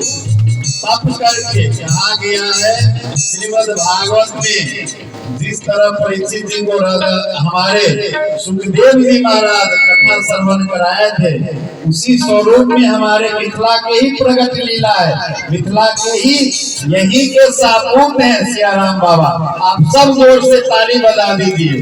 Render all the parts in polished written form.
तप करके कहा गया है श्रीमद् भागवत में, जिस तरह परीक्षित जी को हमारे सुखदेव जी महाराज कथा श्रवण कराए थे, उसी स्वरूप में हमारे मिथिला के ही प्रगट लीला है। मिथिला के ही यही के सापूत है सियाराम बाबा। आप सब जोर से ताली बजा दीजिए।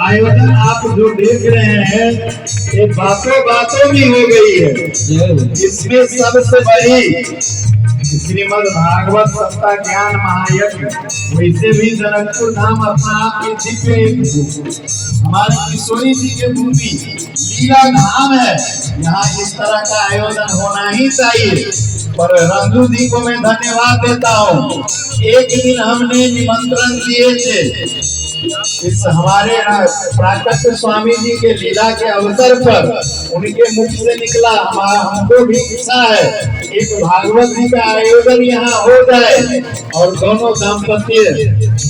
आयोजन आप जो देख रहे हैं ये बातों बातों में हो गई है। इसमें सबसे बड़ी श्रीमद् भागवत सप्ताह ज्ञान महायज्ञ, वैसे भी जनकपुर धाम अपना आप के दिव्य हमारे किशोरी जी के भूमि लीला धाम है। यहाँ इस तरह का आयोजन होना ही चाहिए। पर रंजू जी को मैं धन्यवाद देता हूँ। एक दिन हमने निमंत्रण दिए थे इस हमारे प्राकट्य स्वामी जी के लीला के अवसर पर, उनके मुख से निकला हमको भी इच्छा है एक भागवत जी का आयोजन यहाँ हो जाए। और दोनों दाम्पत्य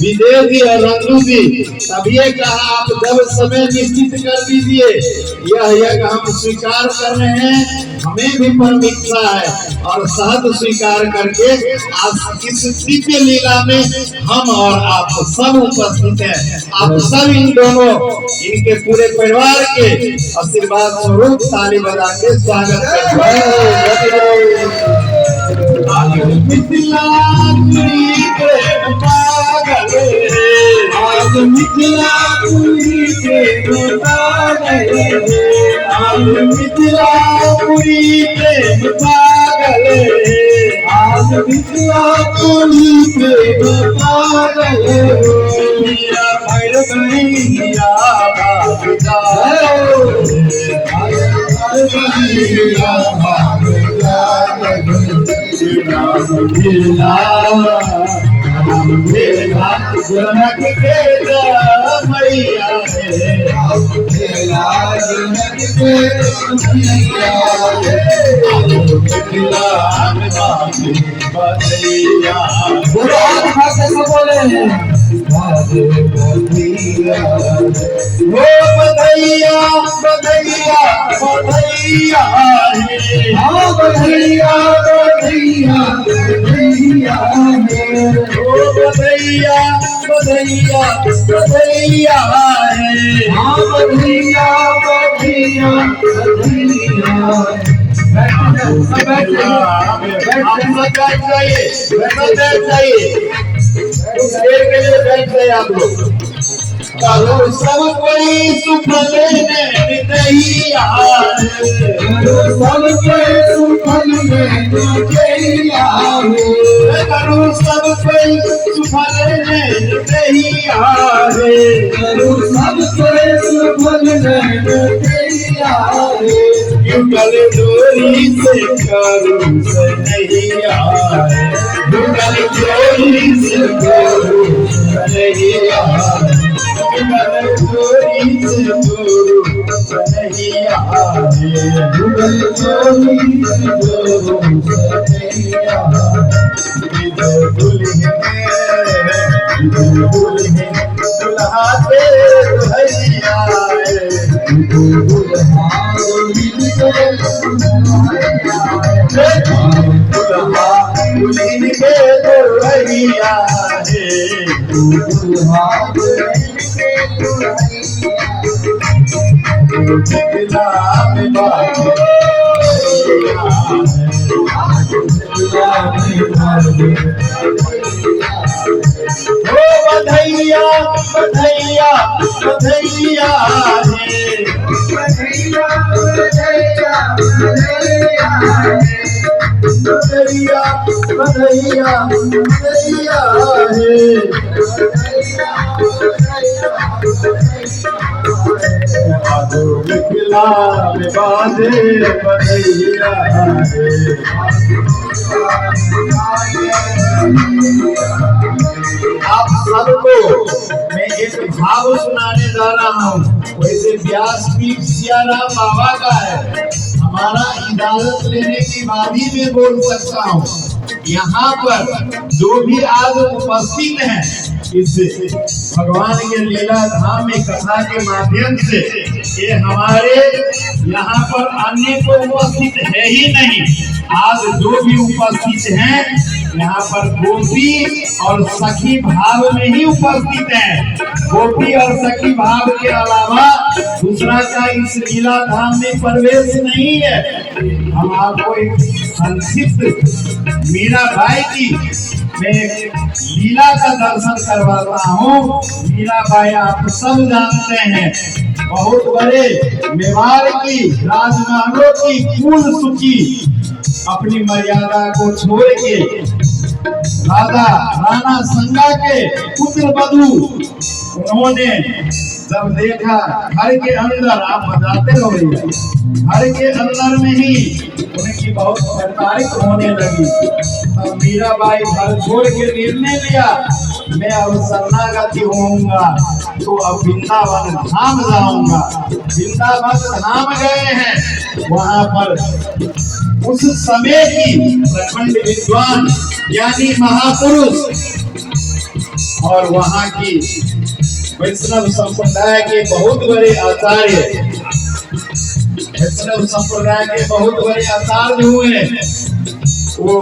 विजय जी और रंजू जी तभी कहा आप जब समय निश्चित कर दीजिए, यह यज्ञ हम स्वीकार कर रहे हैं। हमें भी परम इच्छा है और सहज स्वीकार करके आज इस दिव्य लीला में हम और आप सब उपस्थित हैं। आप सब इन दोनों इनके पूरे परिवार के आशीर्वाद स्वरूप ताली बजा के स्वागत करते हैं। मिथिला पुरी के पागल, आज मिथिला पुरी के पागल, आज मिथिला पुरी के पागल, आज मिथिला पुरी के पागल। मेरा भैर भैया भाग जाओ, जनक के मैया बधैया बधैया बधैया बधैया बधैया बधैया बधैया बधैया बैठ जाइए आप लोग। सब कोई सुख लेने नहीं आए, सब कोई सुख लेने नहीं आए, सब कोई सुख लेने नहीं आए, सब कोई सुख लेने नहीं आए। युगल डोरी से करूं से नहीं आए, युगल डोरी से करूं से नहीं आए, युगल डोरी से करूं से नहीं आए, युगल डोरी से करूं से नहीं आए। दुल्हा पे भैया दुल्हन के दुल्हनिया बधैया बधैया बधैया बधैया बधैया बधैया है। मेला में बाजे बधैया रे। आप सबको मैं एक भाव सुनाने जा रहा हूँ। वैसे व्यासपीठ सियाराम बाबा का है, हमारा इजाजत लेने की बाद ही मैं बोल सकता हूँ। यहाँ पर जो भी आज उपस्थित हैं इस भगवान के लीला धाम में कथा के माध्यम से, ये हमारे यहाँ पर अन्य को उपस्थित है ही नहीं। आज जो भी उपस्थित हैं यहाँ पर गोपी और सखी भाव में ही उपस्थित हैं। गोपी और सखी भाव के अलावा दूसरा का इस लीला धाम में प्रवेश नहीं है। हम आपको एक संक्षिप्त मीराबाई की मैं लीला का दर्शन करवाता हूँ। मीराबाई आप सब जानते हैं, बहुत बड़े मेवाड़ की राजमहलों की कुल सुखी, अपनी मर्यादा को छोड़ के राजा राणा संगा के पुत्र वधू, उन्होंने जब देखा घर के अंदर, आप बताते हो घर के अंदर में ही उनकी बहुत प्रताड़ित होने लगी। तब मीराबाई घर छोड़ के निर्णय लिया, मैं अब शरणागति होऊंगा तो अब वृंदावन धाम जाऊंगा। वृंदावन धाम गए हैं, वहां पर उस समय की प्रखंड विद्वान यानी महापुरुष और वहां की वैष्णव संप्रदाय के बहुत बड़े आचार्य, वैष्णव संप्रदाय के बहुत बड़े आचार्य हुए वो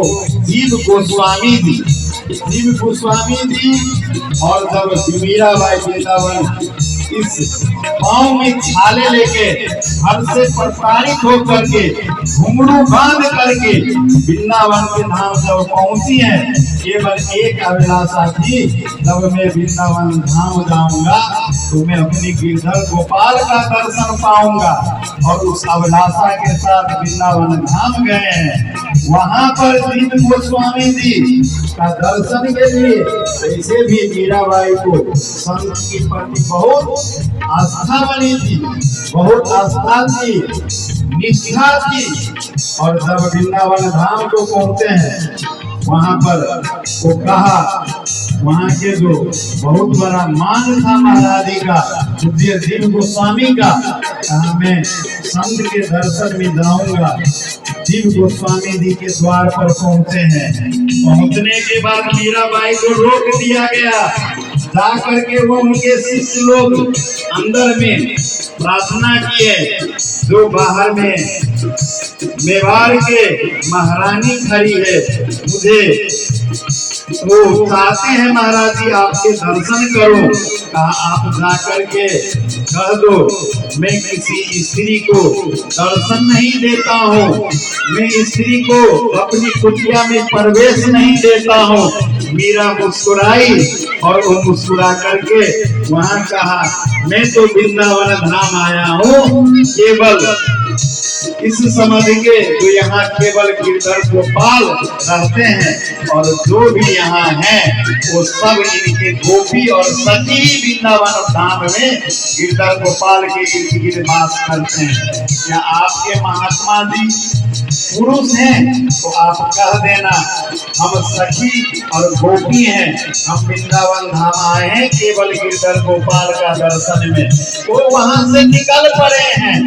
जीव गोस्वामी जी। जीव गोस्वामी जी और जब मीराबाई वृंदावन इस पाँव में छाले लेके घर से प्रताड़ित होकर के घुंघरू बांध करके वृंदावन के धाम जब पहुंची है, केवल एक अभिलाषा थी, जब मैं वृंदावन धाम जाऊंगा तो मैं अपनी गिरधर गोपाल का दर्शन पाऊंगा। और उस अभिलाषा के साथ वृंदावन धाम गए हैं। वहां पर जीव गोस्वामी जी का दर्शन के लिए वैसे भी मीराबाई को संत के प्रति बहुत आस्था बनी थी, बहुत आस्था थी, निष्ठा थी। और जब वृंदावन धाम को पहुंचे हैं, वहां पर वो कहा, वहां के जो बहुत बड़ा मान था महाराज जी का, पूज्य जीव गोस्वामी का, कहा मैं संत के दर्शन में जाऊंगा। जीव गोस्वामी जी के द्वार पर पहुंचे हैं। पहुंचने के बाद मीराबाई को रोक दिया गया। जा करके वो उनके शिष्य लोग अंदर में प्रार्थना किए, जो बाहर में मेवाड़ के महारानी खड़ी है, मुझे वो चाहते हैं महाराज जी आपके दर्शन करो। कहा आप जाकर के कह दो मैं किसी स्त्री को दर्शन नहीं देता हूँ, मैं स्त्री को अपनी कुटिया में प्रवेश नहीं देता हूँ। मीरा मुस्कुराई और वो मुस्कुरा करके वहां कहा मैं तो वृंदावन धाम आया हूँ केवल इस समझ के जो यहाँ केवल गिरधर गोपाल रहते हैं, और जो भी यहाँ हैं वो सब इनके गोपी और सखी वृंदावन धाम में गिरधर गोपाल के इर्द गिर्द वास करते हैं। या आपके महात्मा जी पुरुष हैं तो आप कह देना हम सखी और गोपी हैं, हम वृंदावन धाम आए हैं केवल गिरधर गोपाल का दर्शन में। वो वहां से निकल पड़े हैं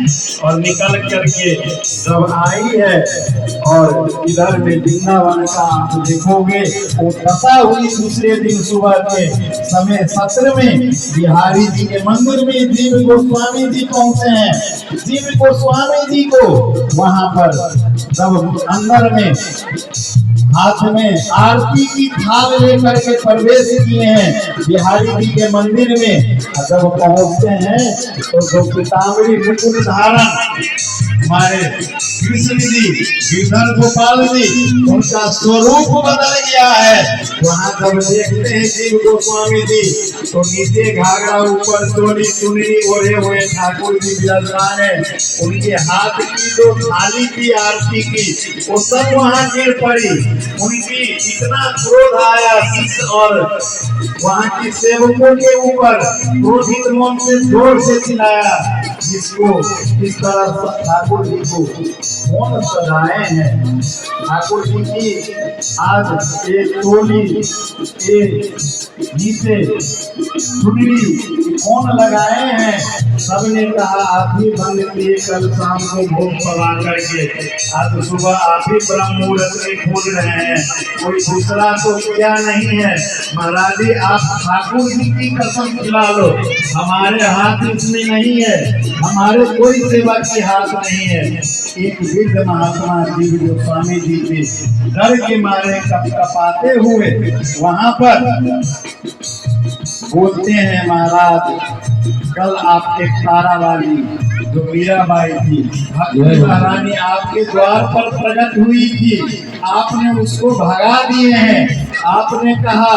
और निकल करके जब आई है और इधर में वृंदावन का आप देखोगे वो दशा हुई। दूसरे दिन सुबह के समय सत्र में बिहारी जी के मंदिर में जीव गोस्वामी जी पहुंचे हैं। जीव गोस्वामी जी को वहां पर जब अंदर में हाथ में आरती की थाल लेकर के प्रवेश किए हैं बिहारी जी के मंदिर में। जब पहुंचते हैं तो जो पीताम्बरी मुकुट धारण हमारे कृष्ण जी गिरधर गोपाल जी उनका स्वरूप बदल गया है। वहां जब देखते हैं जीव गोस्वामी जी तो नीचे घाघरा ऊपर चोरी चुनरी ओढ़े हुए ठाकुर जी विराजमान है। उनके हाथ की जो थाली की आरती की वो सब वहां गिर पड़ी। उनकी इतना क्रोध आया शिष्य और वहां की सेवकों के ऊपर, क्रोधित मन से जोर से चिल्लाया जिसको इस तरह ठाकुर जी को कौन सजाए हैं। ठाकुर जी की आज एक टोली एक नीचे चुनरी कौन लगाए हैं। सबने कहा आप ही बंद किए कल शाम को भोग पवा करके, आज सुबह आप ही ब्रह्म मुहूर्त में खोल रहे हैं, कोई दूसरा तो क्या नहीं है। महाराज जी आप ठाकुर जी की कसम खिला लो, हमारे हाथ इसमें नहीं है, हमारे कोई सेवा के हाथ नहीं है। एक वृद्ध महात्मा जी गोस्वामी जी के डर के मारे कपाते हुए वहां पर बोलते हैं, महाराज कल आपके तारा वाली जो मीराबाई थी भक्ति महारानी आपके द्वार पर प्रकट हुई थी, आपने उसको भगा दिए हैं। आपने कहा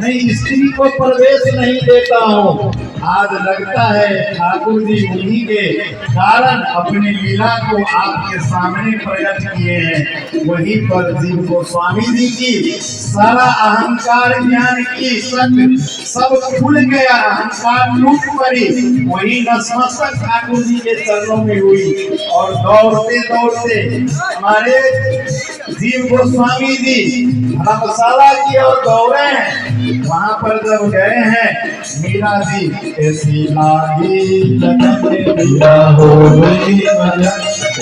मैं स्त्री को प्रवेश नहीं देता हूँ। आज लगता है ठाकुर जी उन्हीं के कारण अपनी लीला को आपके सामने प्रकट किए हैं। वहीं पर जीव गोस्वामी जी की सारा अहंकार ज्ञान की सब खुल गया, अहंकार लूट पड़ी। वही नतमस्तक ठाकुर जी के चरणों में हुई और दौड़ते दौड़ते हमारे जीव गोस्वामी जी धर्मशाला की ओर दौड़े हैं। वहां पर जब गए हैं मीरा जी ऐसी लागी लगन मीरा हो गई मन,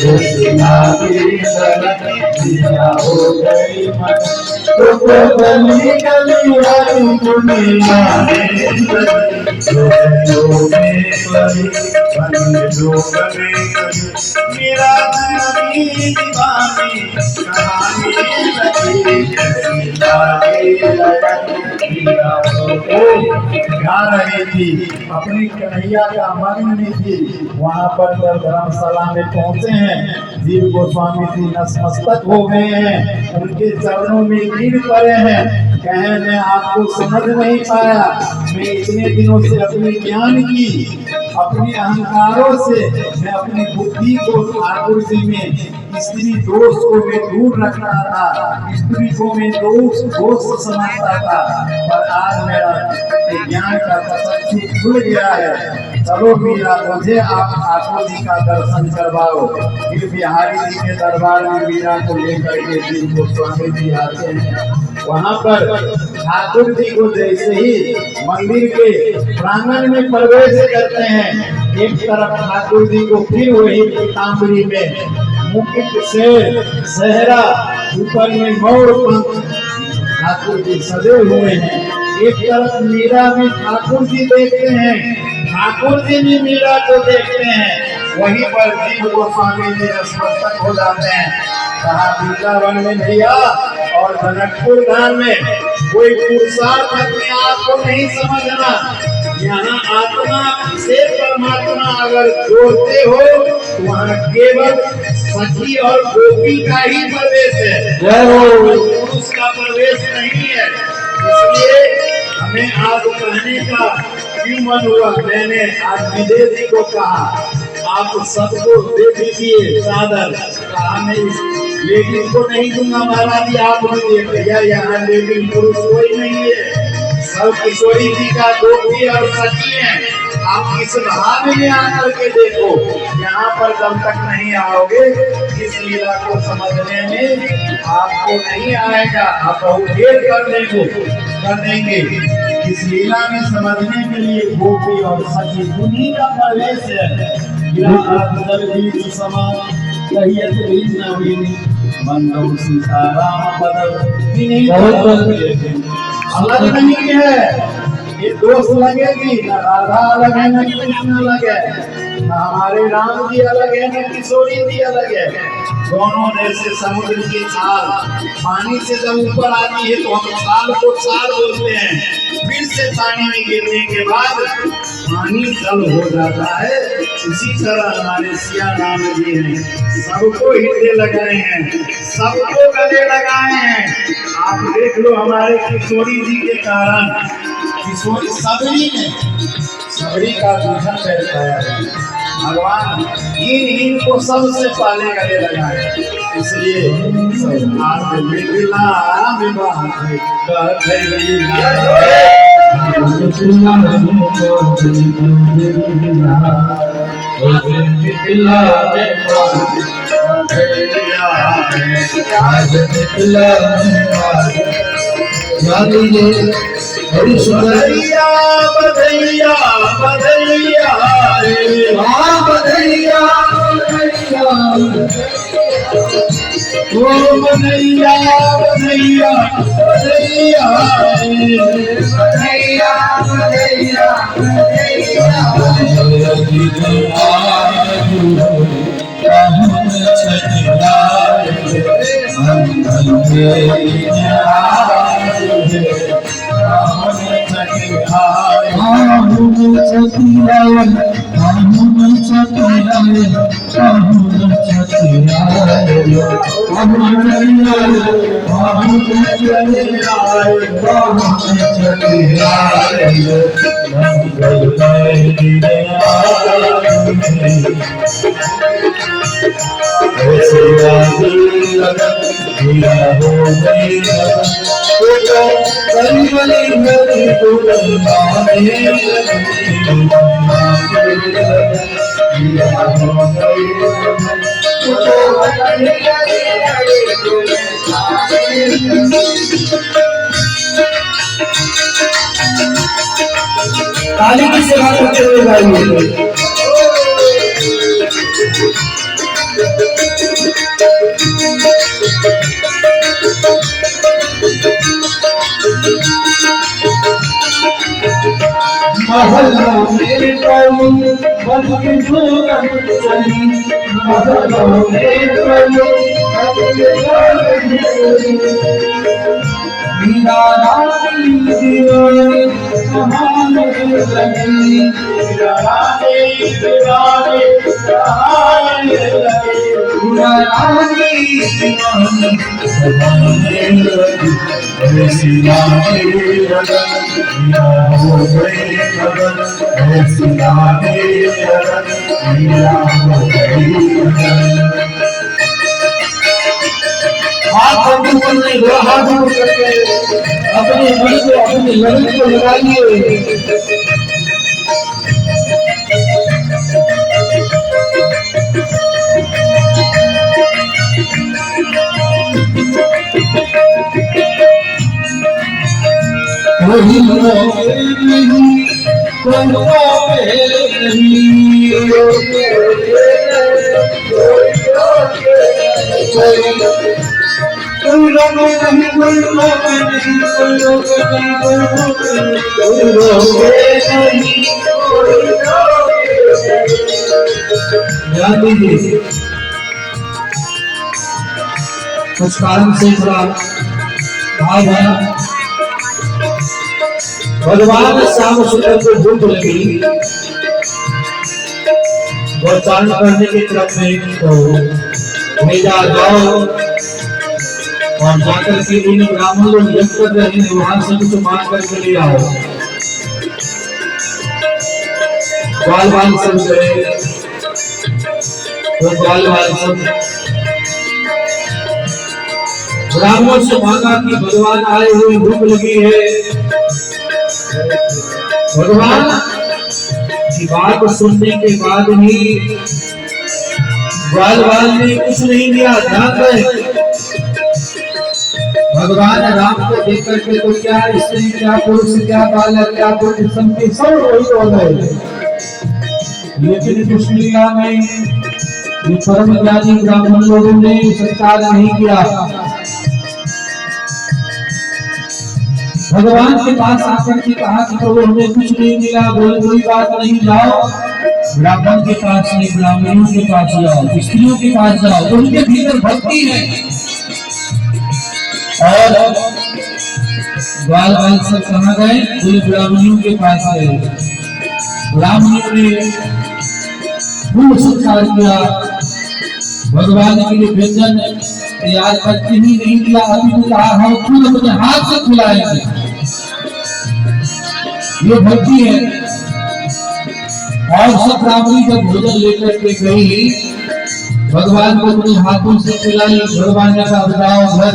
ऐसी लागी लगन मीरा हो गई मन, तो गली गली आई दुनिया मेरा दीवानी कहानी गा रही थी, अपनी कन्हैया का मगन में थी। वहाँ पर जब धर्मशाला में पहुँचे हैं जीव गोस्वामी जी नतमस्तक हो गए हैं, उनके चरणों में गिर पड़े हैं। कहे मैं आपको समझ नहीं पाया, मैं इतने दिनों से अपने ज्ञान की अपने अहंकारों से मैं अपनी बुद्धि को ठाकुर जी में स्त्री दोष को मैं दूर रखता था, स्त्री को मैं दोष समझता था, पर आज मेरा ज्ञान का चक्षु खुल गया है। चलो मीरा मुझे आप ठाकुर जी का दर्शन करवाओ। फिर बिहारी जी के दरबार में मीरा को लेकर के जीव गोस्वामी जी आते हैं। वहाँ पर ठाकुर जी को जैसे ही मंदिर के प्रांगण में प्रवेश करते हैं, एक तरफ ठाकुर जी को फिर वही पीताम्बरी में मुकुट से सहरा, ऊपर में मोर पंख ठाकुर जी सजे हुए हैं। एक तरफ मीरा में ठाकुर जी देखते हैं, ठाकुर जी भी मीरा को देखते हैं। वहीं पर जीव गोस्वामी जी नतमस्तक हो जाते हैं। कहा वृंदावन में भैया और जनकपुर धाम में कोई पुरुषार्थ अपने आप को नहीं समझना। यहाँ आत्मा से परमात्मा अगर जोड़ते हो तो वहाँ केवल सखी और गोपी का ही प्रवेश है, पुरुष का प्रवेश नहीं है। इसलिए हमें आज कहने का क्यों मन हुआ, मैंने आज विदेश जी को कहा आप सबको दे दीजिए चादर। कहा मैं इस लेकिन को नहीं दूंगा महाराज जी, आप मुझे भैया यहाँ लेकिन पुरुष कोई नहीं है, सब किशोरी जी का गोपी और सखी है। आप इस भाव में आकर के देखो, यहाँ पर जब तक नहीं आओगे इस लीला को समझने में आपको नहीं आएगा। आप बहुत देर कर देंगे। इस लीला में समझने के लिए गोपी और सखी उन्हीं का प्रवेश है। अलग नहीं है, ये दोष लगेगी ना राधा अलग है ना कृष्ण अलग है, ना हमारे राम जी अलग है ना किशोरी जी अलग है। दोनों जैसे समुद्र की छाल पानी से जब ऊपर आती है तो हम छाल को छाल बोलते हैं, फिर से पानी में गिरने के बाद पानी जल हो जाता है। इसी तरह हमारे सिया राम जी हैं, सबको हृदय लगाए हैं, सबको गले लगाए हैं। आप देख लो हमारे किशोरी जी के कारण किशोरी सबरी का दूषण करता है। भगवान इन को सबसे पहले गले लगाए, इसलिए आज विवाह मिथिला आज मिथिला बड़ी सुंदरिया बधैया बधैया बधैया ओ बधैया बधैया बधैया बधैया ताली की सेवा करते हुए गाइए। महला मेरे प्रभु बन के जोगन चली महला मेरे प्रभु बन के जोगन चली मीरा रानी दीवानी महान लगी मीरा रानी दीवानी महान लगी मीरा रानी दीवानी महान लगी सिया मेरे लगन या हो गई लगन सिया मेरे लगन या हो गई लगन। हाथ ऊपर नहीं दो हाथ ऊपर करके अपने मन को अपने लगन को लगाइए। वही नहीं कुछ कारण से थोड़ा भाव है। भगवान श्याम सुंदर को भूख लगी गोचारण करने के क्रम में तो भेजा जाओ और जाकर के इन ब्राह्मण लोग यज्ञ कर रहे हैं वहां से कुछ मांग करके ले आओ। ग्वाल बाल सब गए तो ग्वाल बाल सब ब्राह्मणों से मांगा कि भगवान आए हुए भूख लगी है। भगवान की बात सुनने के बाद ही ग्वाल बाल ने कुछ नहीं दिया। ध्यान रहे भगवान राम को देख करके तो क्या स्त्री क्या पुरुष क्या बालक क्या पुरुष सब वही हो गए। लेकिन इस लीला में परम ज्ञानी ब्राह्मण लोगों ने सत्कार नहीं किया। भगवान के पास आकर के कहा कि प्रभु हमें कुछ नहीं मिला, बोले कोई बात नहीं, जाओ ब्राह्मण के पास नहीं ब्राह्मणों के पास जाओ, स्त्रियों के पास जाओ, उनके भीतर भक्ति है। और ग्वाल बाल सब कहाँ गए? बोले ब्राह्मणों के पास गए। ब्राह्मणों ने पूर्ण सत्कार किया, भगवान के लिए व्यंजन तैयार करके ही नहीं दिया, अभी तो कहा हम खुद अपने हाथ से खिलाएंगे। ये भक्ति है। और सब ब्राह्मणी जब भोजन लेकर के गई भगवान को अपने हाथों से खिलाई। भगवान ने कहा बताओ घर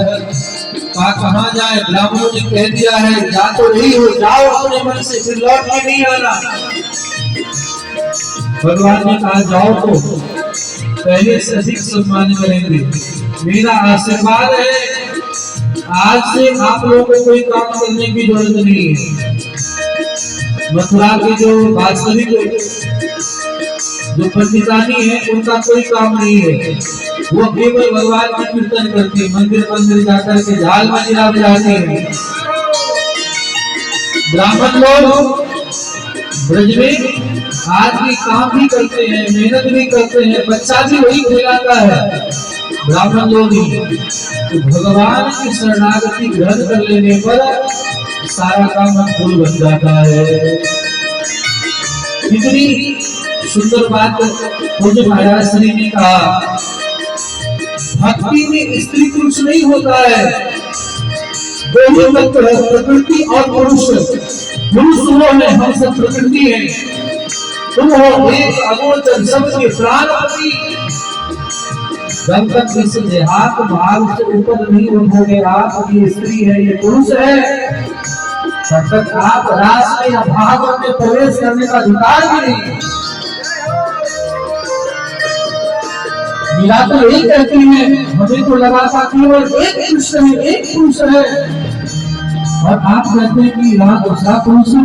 कहाँ जाए? ब्राह्मणों ने कह दिया है जा तो नहीं हो, जाओ अपने मन से, फिर लौट के नहीं आना। भगवान ने कहा जाओ तो पहले से अधिक सम्मान करेंगे। मेरा आशीर्वाद है, आज से आप लोगों को कोई काम करने की जरूरत नहीं है। मथुरा के जो वास्तविक जो पंडितानी है उनका कोई काम नहीं है, वो केवल भगवान की कीर्तन करते हैं, मंदिर मंदिर जाकर के झाल मंजिला बजाते हैं। ब्राह्मण लोग ब्रज में आज भी काम भी करते हैं, मेहनत भी करते हैं, बच्चा भी वही खिलाता है, ब्राह्मण लोग ही। तो भगवान की शरणागति ग्रहण कर लेने पर सारा काम अनुकूल बन जाता है। इतनी सुंदर बात मुझे महाराज श्री ने कहा, भक्ति में स्त्री पुरुष नहीं होता है, दो ही तत्व है, प्रकृति और पुरुष। पुरुष वो है, हम सब प्रकृति है। तुम हो एक अगोचर सबके प्राणपति, जब तक इस देहात भाव से ऊपर नहीं उठोगे, आप ये स्त्री है ये पुरुष है, तब तक आप रास में या भागवत में प्रवेश करने का अधिकार भी नहीं। मीरा तो यही कहती है, मुझे तो लगा था केवल एक कृष्ण है, एक पुरुष है, और आप कहते हैं कि यहाँ दूसरा पुरुष है।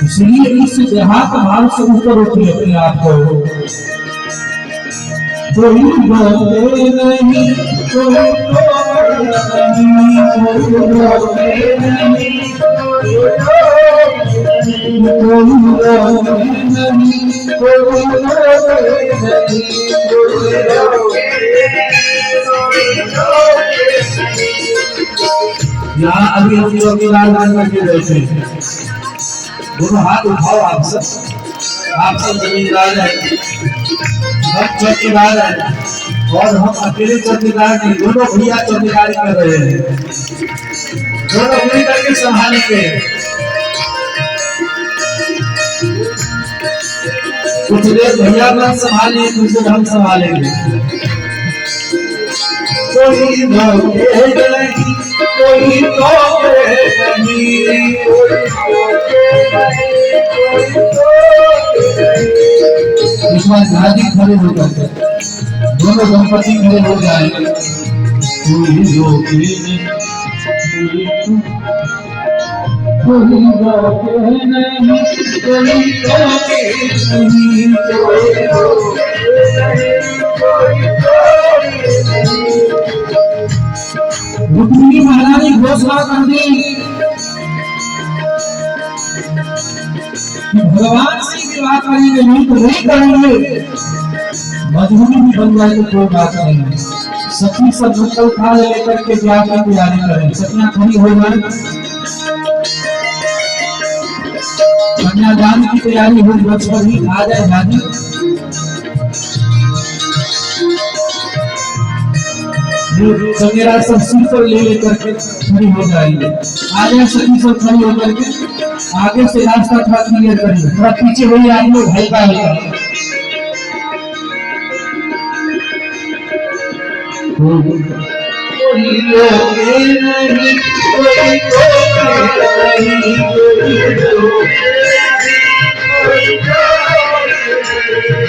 इसलिए इस देहात भाव से ऊपर उठिए अपने आप को। कोई बोले नहीं, कोई यहाँ अभी हम चौकीदार बनकर के बैठे हैं, दोनों हाथ उठाओ। आप सब जमींदार हैं, हम चौकीदार हैं, और हम अकेले चौकीदार नहीं, दोनों भैया चौकीदारी कर रहे हैं, दोनों मिलकर के संभालेंगे। कुछ देर भैया मन संभालेंगे, कुछ देर हम संभालेंगे। कोई धोखे नहीं, कोई धोखे नहीं, इस बार गाजी खड़े हो जाते, दोनों दंपति खड़े हो जाएंगे। कोई धोखे नहीं, कोई धोखे नहीं, कोई धोखे नहीं, रुक्मिणी महारानी घोषणा कर दी कि भगवान से विवाह करेंगे, नहीं तो नहीं करेंगे। मजबूरी भी बन जाए तो कोई बात नहीं, सखी सब मुक्तल खा लेकर के ब्याह की तैयारी करें। सखियां खड़ी हो जाए, कन्यादान की तैयारी हो, बचपन ही आ जाए दादी। मेरा सब सिर पर ले लेकर के खड़ी हो जाएंगे। आगे सभी सब खड़ी होकर के आगे से रास्ता थोड़ा क्लियर करिए, थोड़ा पीछे हुई आप लोग हल्का हल्का।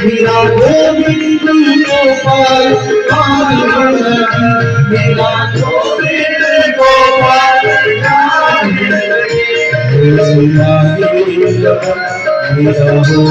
मेरा गोविंद गोपाल मेरा गोविंद गोपाल मेरा हो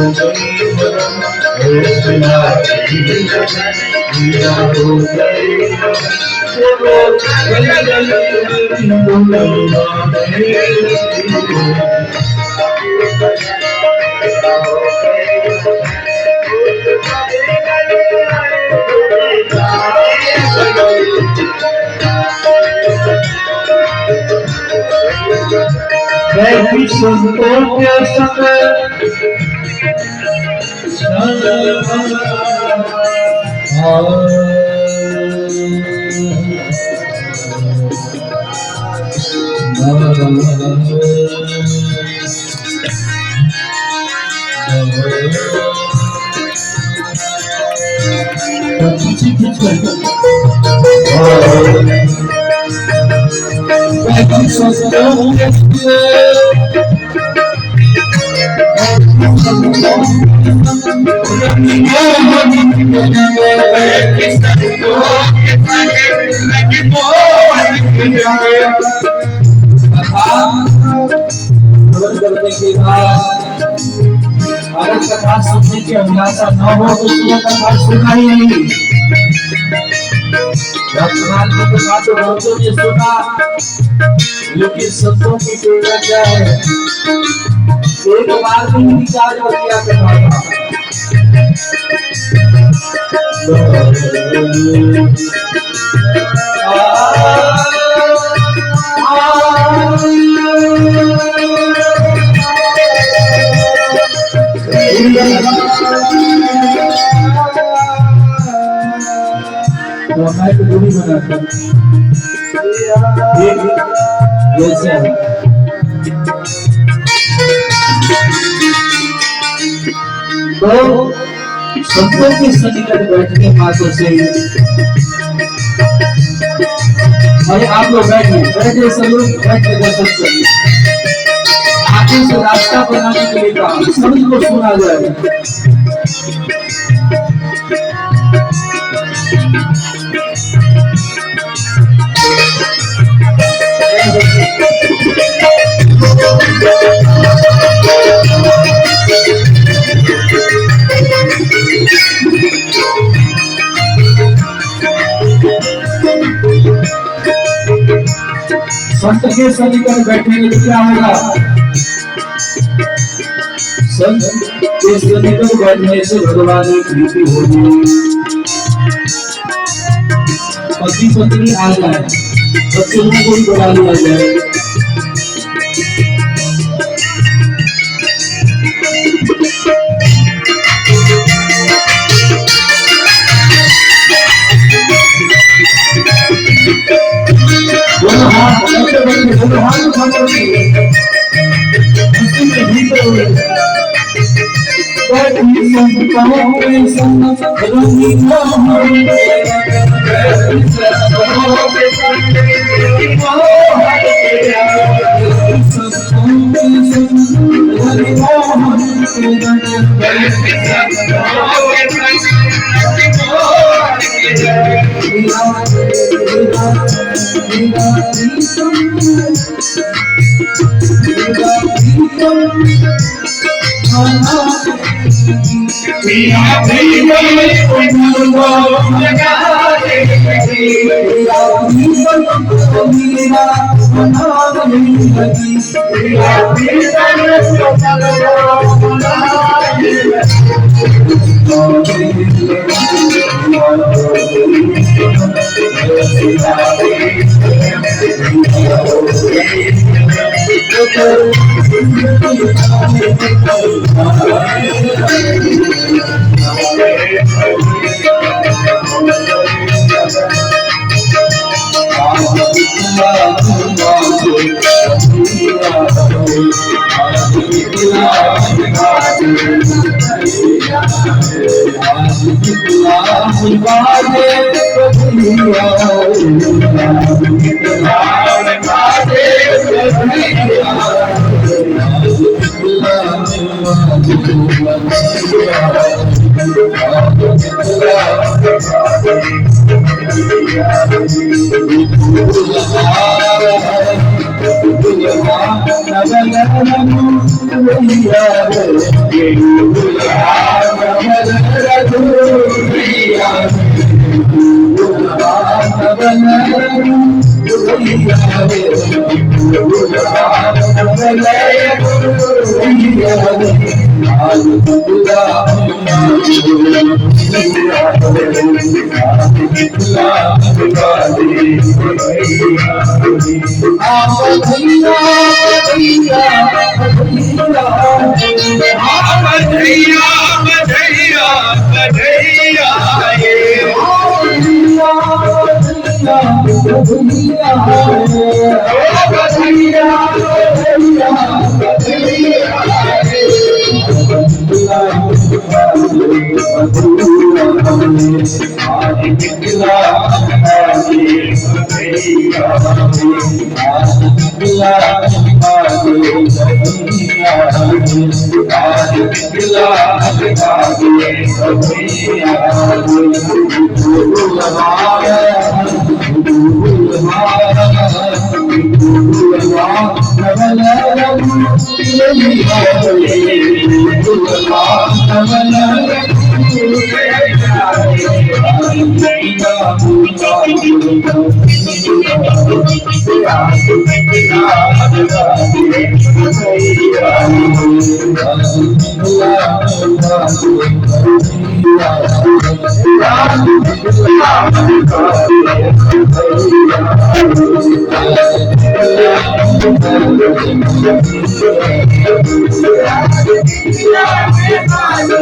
मैं संतों के संग करने के बाद अगर कथा सुनने की अभिलाषा न हो तो उसको कथा सुना ही नहीं। वर्तमान में कथा तो बहुतों ने सुना, लेकिन संतों की प्रेरणा क्या है? एक बार भी विचार किया कथा था। मैं तो दूरी बनाता जैसे तो संतों के सन्निकट बैठने मात्र से, अरे आप लोग बैठे सब लोग बैठ के दर्शन करिए। आगे से रास्ता बनाने के लिए कहा, समझ को सुना जाए। संत के सन्निकट बैठने में क्या होगा? संत के सन्निकट बैठने से भगवान की प्रीति होगी। पति पत्नी आ जाए, बच्चों को भी बुला लिया जाए। Yeah.